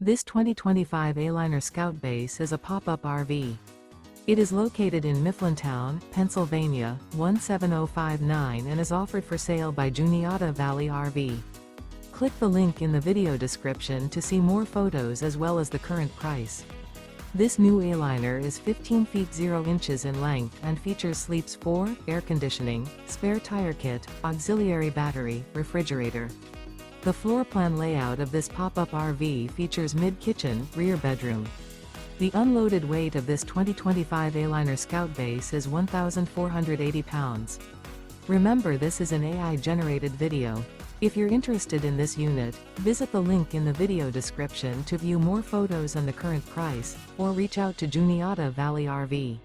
This 2025 Aliner Scout Base is a pop-up RV. It is located in Mifflintown, Pennsylvania, 17059 and is offered for sale by Juniata Valley RV. Click the link in the video description to see more photos as well as the current price. This new Aliner is 15 feet 0 inches in length and features sleeps 4, air conditioning, spare tire kit, auxiliary battery, refrigerator. The floor plan layout of this pop-up RV features mid-kitchen, rear bedroom. The unloaded weight of this 2025 Aliner Scout Base is 1,480 pounds. Remember, this is an AI-generated video. If you're interested in this unit, visit the link in the video description to view more photos and the current price, or reach out to Juniata Valley RV.